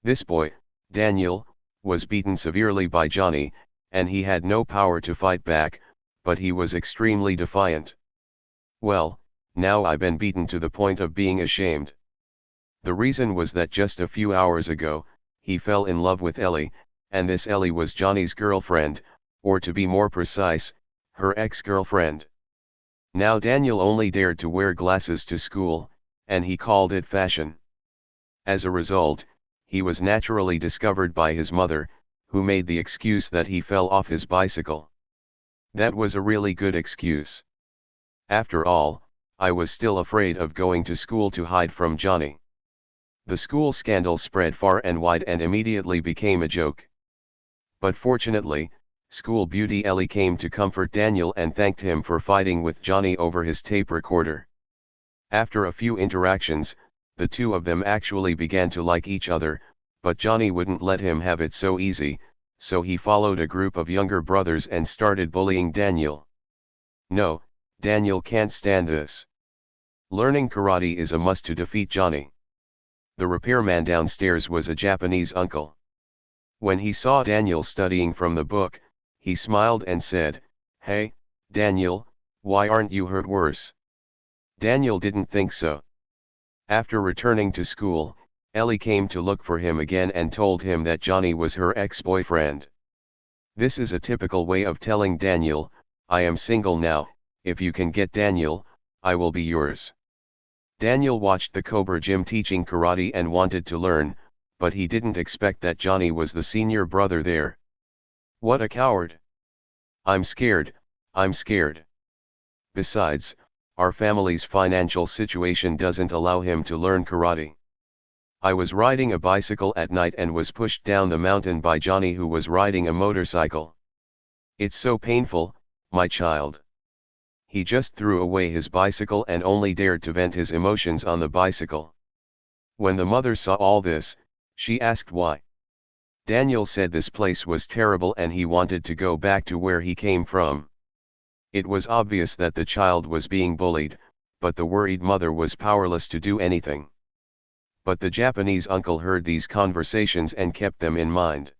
This boy, Daniel, was beaten severely by Johnny, and he had no power to fight back, but he was extremely defiant. Well, now I've been beaten to the point of being ashamed. The reason was that just a few hours ago, he fell in love with Ellie, and this Ellie was Johnny's girlfriend, or to be more precise, her ex-girlfriend. Now Daniel only dared to wear glasses to school, and he called it fashion. As a result, he was naturally discovered by his mother, who made the excuse that he fell off his bicycle. That was a really good excuse. After all, I was still afraid of going to school to hide from Johnny. The school scandal spread far and wide and immediately became a joke. But fortunately, school beauty Ellie came to comfort Daniel and thanked him for fighting with Johnny over his tape recorder. After a few interactions, the two of them actually began to like each other, but Johnny wouldn't let him have it so easy, so he followed a group of younger brothers and started bullying Daniel. No, Daniel can't stand this. Learning karate is a must to defeat Johnny. The repairman downstairs was a Japanese uncle. When he saw Daniel studying from the book, he smiled and said, "Hey, Daniel, why aren't you hurt worse?" Daniel didn't think so. After returning to school, Ellie came to look for him again and told him that Johnny was her ex-boyfriend. This is a typical way of telling Daniel, "I am single now, if you can get Daniel, I will be yours." Daniel watched the Cobra Gym teaching karate and wanted to learn, but he didn't expect that Johnny was the senior brother there. What a coward! I'm scared. Besides, our family's financial situation doesn't allow him to learn karate. I was riding a bicycle at night and was pushed down the mountain by Johnny, who was riding a motorcycle. It's so painful, my child. He just threw away his bicycle and only dared to vent his emotions on the bicycle. When the mother saw all this, she asked why. Daniel said this place was terrible and he wanted to go back to where he came from. It was obvious that the child was being bullied, but the worried mother was powerless to do anything. But the Japanese uncle heard these conversations and kept them in mind.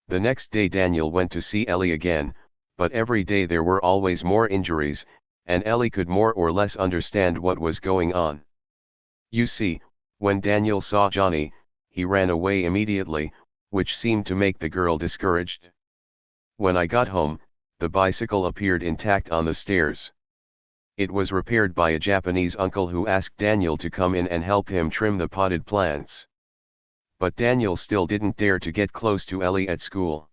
The next day Daniel went to see Ellie again, but every day there were always more injuries, and Ellie could more or less understand what was going on. You see, when Daniel saw Johnny, he ran away immediately, which seemed to make the girl discouraged. When I got home, the bicycle appeared intact on the stairs. It was repaired by a Japanese uncle who asked Daniel to come in and help him trim the potted plants. But Daniel still didn't dare to get close to Ellie at school.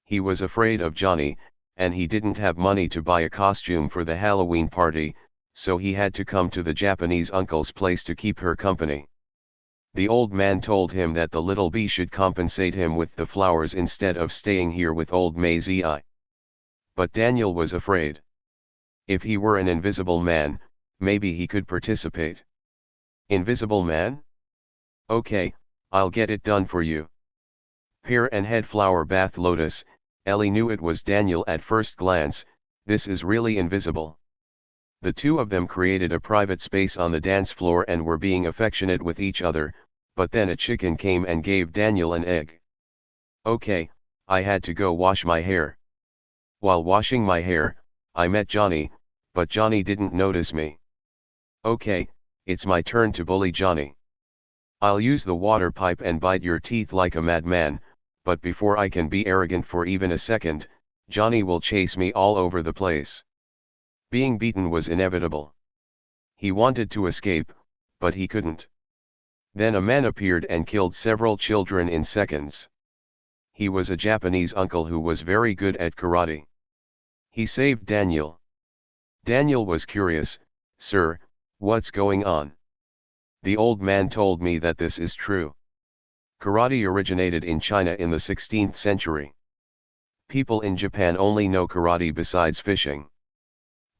He was afraid of Johnny, and he didn't have money to buy a costume for the Halloween party, so he had to come to the Japanese uncle's place to keep her company. The old man told him that the little bee should compensate him with the flowers instead of staying here with old Maisie. But Daniel was afraid. If he were an invisible man, maybe he could participate. Invisible man? Okay, I'll get it done for you. Pear and head flower bath lotus. Ellie knew it was Daniel at first glance. This is really invisible. The two of them created a private space on the dance floor and were being affectionate with each other, but then a chicken came and gave Daniel an egg. Okay, I had to go wash my hair. While washing my hair, I met Johnny, but Johnny didn't notice me. Okay, it's my turn to bully Johnny. I'll use the water pipe and bite your teeth like a madman, but before I can be arrogant for even a second, Johnny will chase me all over the place. Being beaten was inevitable. He wanted to escape, but he couldn't. Then a man appeared and killed several children in seconds. He was a Japanese uncle who was very good at karate. He saved Daniel. Daniel was curious. "Sir, what's going on?" The old man told me that this is true. Karate originated in China in the 16th century. People in Japan only know karate besides fishing.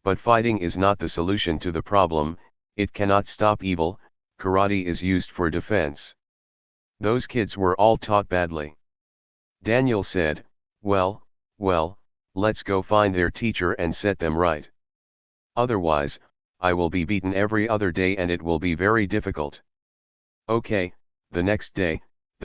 But fighting is not the solution to the problem. It cannot stop evil. Karate is used for defense. Those kids were all taught badly. Daniel said, well, let's go find their teacher and set them right. Otherwise, I will be beaten every other day and it will be very difficult. Okay, the next day,